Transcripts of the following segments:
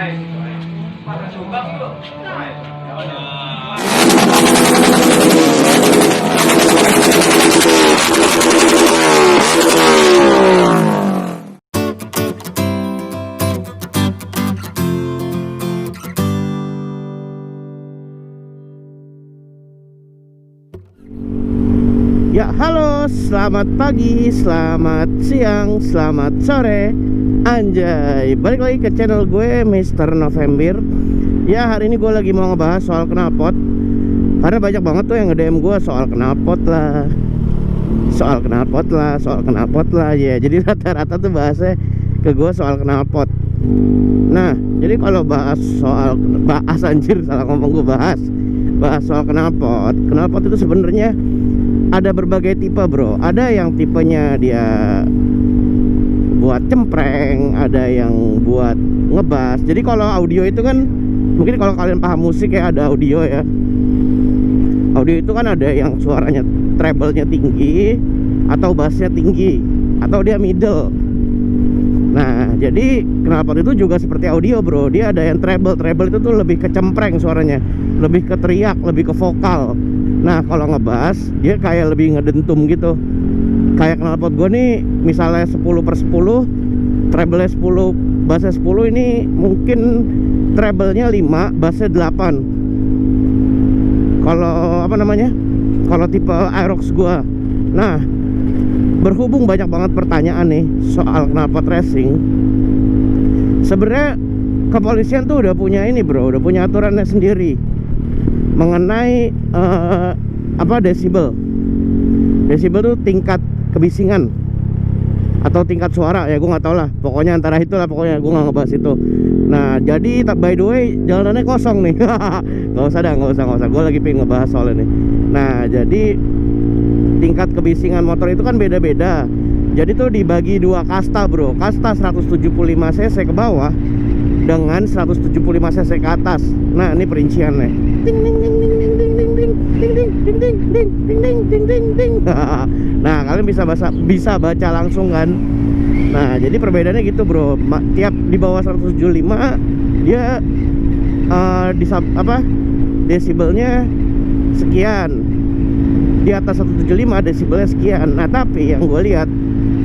Ya, halo, selamat pagi, selamat siang, selamat sore. Anjay, balik lagi ke channel gue, Mr. November. Ya, hari ini gue lagi mau ngebahas soal knalpot. Karena banyak banget tuh yang nge-DM gue soal knalpot lah, soal knalpot lah, soal knalpot lah. Ya, jadi rata-rata tuh bahasnya ke gue soal knalpot. Nah, jadi kalau bahas anjir, salah ngomong gue bahas soal knalpot. Knalpot itu sebenarnya ada berbagai tipe, bro. Ada yang tipenya dia buat cempreng, ada yang buat ngebas. Jadi kalau audio itu kan, mungkin kalau kalian paham musik ya, ada audio ya. Audio itu kan ada yang suaranya treble-nya tinggi, atau bassnya tinggi, atau dia middle. Nah, jadi knalpot itu juga seperti audio, bro. Dia ada yang treble. Treble itu tuh lebih ke cempreng suaranya, lebih ke teriak, lebih ke vokal. Nah, kalau ngebas dia kayak lebih ngedentum gitu. Kayak knalpot gue nih, misalnya 10/10, treble-nya 10, bassnya 10. Ini mungkin treble-nya 5, bassnya 8. Kalau apa namanya, kalau tipe Aerox gue. Nah, berhubung banyak banget pertanyaan nih soal knalpot racing, sebenarnya kepolisian tuh udah punya ini, bro, udah punya aturannya sendiri mengenai desibel. Desibel tuh tingkat kebisingan atau tingkat suara, ya gue nggak tahu lah, pokoknya antara itulah, pokoknya gue nggak ngebahas itu. Nah, jadi by the way, jalanannya kosong nih. nggak usah, gue lagi pengen ngebahas soal ini. Nah, jadi tingkat kebisingan motor itu kan beda-beda. Jadi tuh dibagi dua kasta, bro. Kasta 175 cc ke bawah dengan 175 cc ke atas. Nah, ini perinciannya. Ding ding ding ding ding ding ding ding ding ding ding ding ding ding ding ding ding. Nah, kalian bisa baca langsung kan. Nah, jadi perbedaannya gitu, bro. Tiap di bawah 175 dia desibelnya sekian. Di atas 175 desibelnya sekian. Nah, tapi yang gue lihat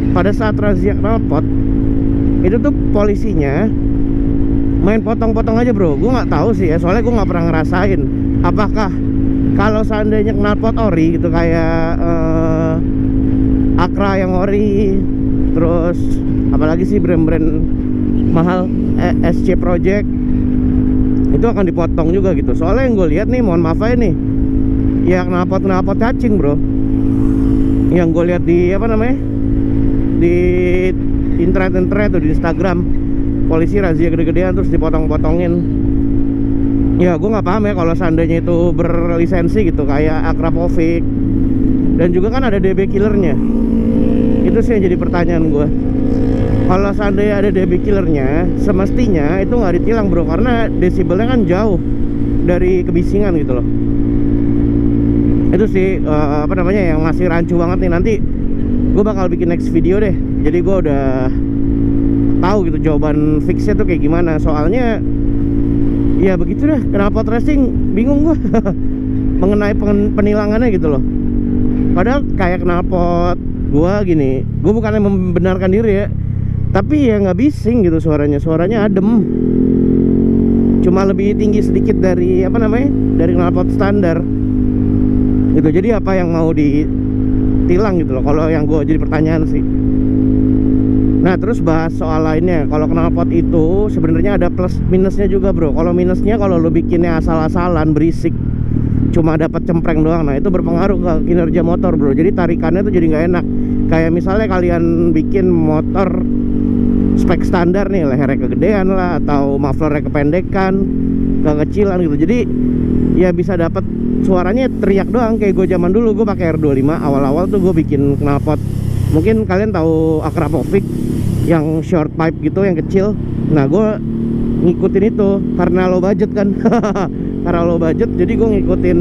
pada saat razia knalpot itu tuh polisinya main potong-potong aja, bro. Gue nggak tahu sih ya, soalnya gue nggak pernah ngerasain. Apakah kalau seandainya knalpot ori gitu, kayak Acra yang ori, terus apalagi sih brand-brand mahal, SC Project, itu akan dipotong juga gitu. Soalnya yang gue lihat nih, mohon maaf aja nih, ya knalpot cacing, bro. Yang gue lihat di di internet tuh, di Instagram, polisi razia gede-gedean terus dipotong-potongin. Ya, gue nggak paham ya kalau seandainya itu berlisensi gitu, kayak Akrapovic. Dan juga kan ada DB killernya. Itu sih yang jadi pertanyaan gue. Kalau seandainya ada DB killernya, semestinya itu nggak ditilang, bro, karena desibelnya kan jauh dari kebisingan gitu loh. Itu sih yang masih rancu banget nih. Nanti gue bakal bikin next video deh. Jadi gue udah tahu gitu jawaban fixnya tuh kayak gimana. Soalnya ya begitu deh, knalpot racing bingung gue mengenai penilangannya gitu loh. Padahal kayak knalpot gue gini, gue bukannya membenarkan diri ya, tapi ya nggak bising gitu suaranya adem. Cuma lebih tinggi sedikit dari dari knalpot standar gitu. Jadi apa yang mau ditilang gitu loh, kalau yang gue jadi pertanyaan sih. Nah, terus bahas soal lainnya. Kalau knalpot itu sebenarnya ada plus minusnya juga, bro. Kalau minusnya, kalau lo bikinnya asal-asalan, berisik, cuma dapat cempreng doang, nah itu berpengaruh ke kinerja motor, bro. Jadi tarikannya tuh jadi nggak enak. Kayak misalnya kalian bikin motor spek standar nih, lehernya kegedean lah, atau mufflernya kependekan, kekecilan gitu. Jadi ya bisa dapat suaranya teriak doang. Kayak gue zaman dulu, gue pakai R25 awal-awal tuh gue bikin knalpot. Mungkin kalian tahu Akrapovic yang short pipe gitu, yang kecil. Nah, gue ngikutin itu karena low budget kan. Karena low budget, jadi gue ngikutin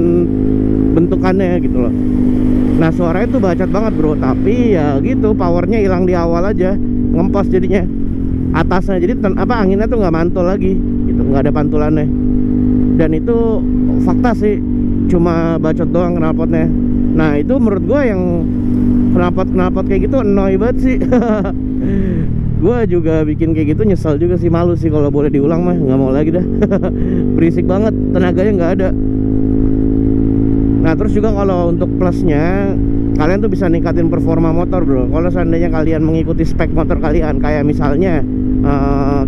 bentukannya gitu loh. Nah, suaranya tuh bacot banget, bro. Tapi ya gitu, powernya hilang di awal aja, ngempos jadinya. atasnya, jadi anginnya tuh nggak mantul lagi gitu, nggak ada pantulannya. Dan itu fakta sih, cuma bacot doang knalpotnya. Nah itu menurut gue yang knalpot kayak gitu annoy banget sih. Gue juga bikin kayak gitu nyesel juga sih, malu sih. Kalau boleh diulang mah nggak mau lagi dah. Berisik banget, tenaganya nggak ada. Nah terus juga kalau untuk plusnya, kalian tuh bisa ningkatin performa motor bro. Kalau seandainya kalian mengikuti spek motor kalian, kayak misalnya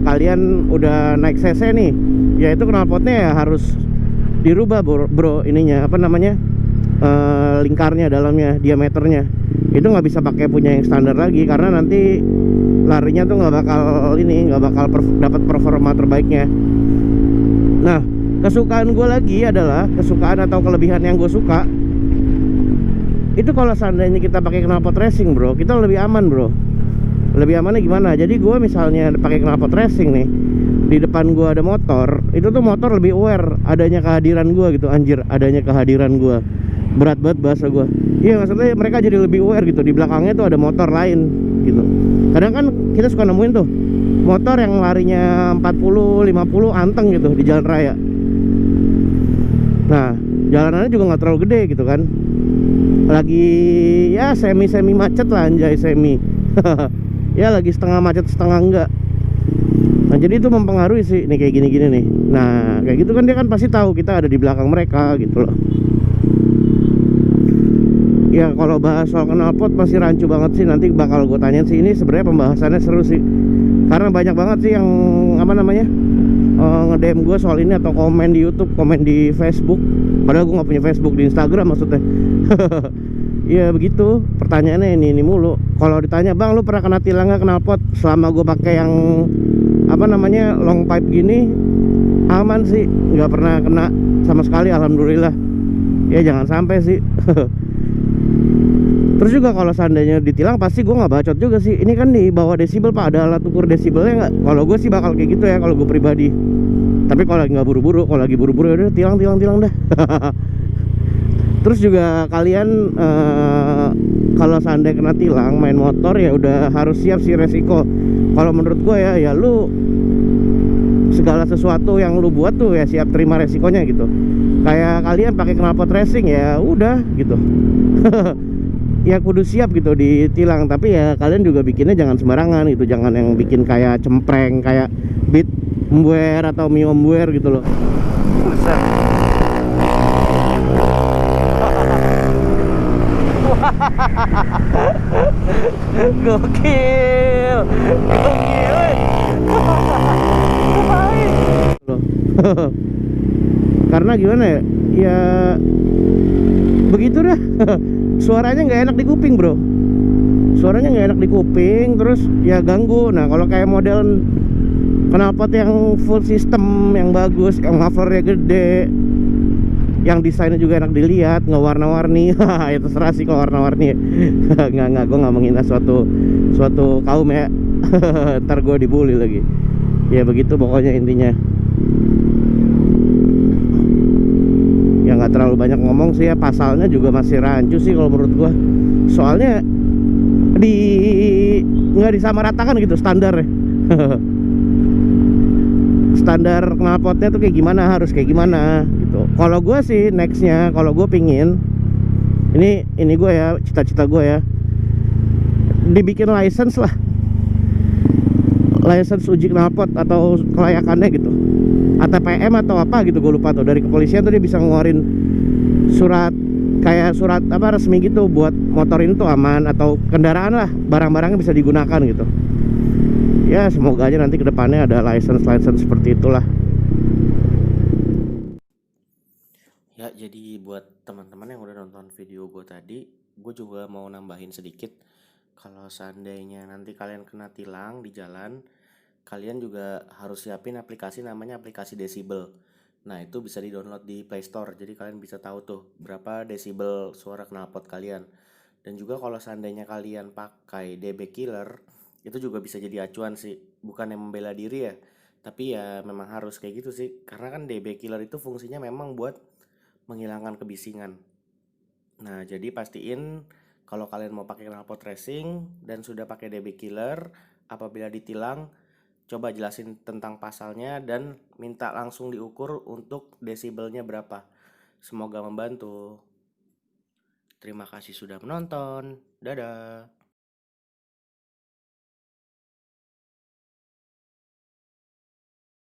kalian udah naik cc nih, ya itu knalpotnya ya harus dirubah bro, ininya apa namanya, lingkarnya, dalamnya, diameternya. Itu nggak bisa pakai punya yang standar lagi, karena nanti larinya tuh nggak bakal dapat performa terbaiknya. Nah kesukaan gue lagi adalah, kesukaan atau kelebihan yang gue suka itu kalau seandainya kita pakai knalpot racing bro, kita lebih aman bro. Lebih amannya gimana? Jadi gue misalnya pakai knalpot racing nih, di depan gue ada motor, itu tuh motor lebih aware adanya kehadiran gue gitu. Anjir, adanya kehadiran gue, berat banget bahasa gue. Iya maksudnya mereka jadi lebih aware gitu, di belakangnya tuh ada motor lain gitu. Kadang kan kita suka nemuin tuh motor yang larinya 40, 50 anteng gitu di jalan raya. Nah jalanannya juga nggak terlalu gede gitu kan, lagi ya semi macet lah, anjay semi. Ya lagi setengah macet setengah enggak. Nah jadi itu mempengaruhi sih nih kayak gini-gini nih. Nah kayak gitu kan dia kan pasti tahu kita ada di belakang mereka gitu loh. Ya kalau bahas soal knalpot masih rancu banget sih, nanti bakal gue tanyain sih. Ini sebenarnya pembahasannya seru sih, karena banyak banget sih yang apa namanya, nge-DM gue soal ini, atau komen di YouTube, komen di Facebook. Padahal gue nggak punya Facebook, di Instagram maksudnya. Iya begitu, pertanyaannya ini mulu. Kalau ditanya, bang lu pernah kena tilang nggak knalpot? Selama gue pakai yang apa namanya, long pipe gini, aman sih, nggak pernah kena sama sekali, alhamdulillah. Ya jangan sampai sih. Terus juga kalau seandainya ditilang, pasti gue nggak bacot juga sih. Ini kan di bawah desibel pak, ada alat ukur desibelnya nggak? Kalau gue sih bakal kayak gitu ya, kalau gue pribadi. Tapi kalau lagi nggak buru-buru, kalau lagi buru-buru ya udah tilang dah. Terus juga kalian kalau seandainya kena tilang main motor, ya udah harus siap sih resiko. Kalau menurut gue ya lu segala sesuatu yang lu buat tuh ya siap terima resikonya gitu. Kayak kalian pakai knalpot racing ya udah gitu. Ya kudu siap gitu ditilang. Tapi ya kalian juga bikinnya jangan sembarangan gitu, jangan yang bikin kayak cempreng, kayak beat Embuer atau Mio Embuer gitu loh. Buset. Gokil. Karena gimana ya, ya begitu dah. Suaranya nggak enak di kuping bro, suaranya nggak enak di kuping, terus ya ganggu. Nah kalau kayak model knalpot yang full system, yang bagus, yang mufflernya gede, yang desainnya juga enak dilihat, nggak warna-warni. Ya terserah sih kalau warna-warni. Nggak, gue nggak menghina suatu kaum ya. Ntar gue dibully lagi. Ya begitu pokoknya intinya. Ya nggak terlalu banyak ngomong sih ya, pasalnya juga masih rancu sih kalau menurut gue. Soalnya nggak disamaratakan gitu standarnya. Standar knalpotnya tuh kayak gimana, harus kayak gimana gitu. Kalau gue sih nextnya, kalau gue pingin ini gue ya, cita-cita gue ya, dibikin license lah, license uji knalpot atau kelayakannya gitu, ATPM atau apa gitu, gue lupa tuh. Dari kepolisian tuh dia bisa ngeluarin surat, kayak surat apa resmi gitu, buat motor ini tuh aman, atau kendaraan lah, barang-barangnya bisa digunakan gitu. Ya semoga aja nanti kedepannya ada license seperti itulah. Ya jadi buat teman-teman yang udah nonton video gue tadi, gue juga mau nambahin sedikit. Kalau seandainya nanti kalian kena tilang di jalan, kalian juga harus siapin aplikasi, namanya aplikasi Desibel. Nah itu bisa di-download di Play Store, jadi kalian bisa tahu tuh berapa desibel suara knalpot kalian. Dan juga kalau seandainya kalian pakai DB Killer, itu juga bisa jadi acuan sih. Bukan yang membela diri ya, tapi ya memang harus kayak gitu sih. Karena kan DB Killer itu fungsinya memang buat menghilangkan kebisingan. Nah jadi pastiin kalau kalian mau pakai knalpot racing dan sudah pakai DB Killer, apabila ditilang, coba jelasin tentang pasalnya dan minta langsung diukur untuk desibelnya berapa. Semoga membantu. Terima kasih sudah menonton. Dadah.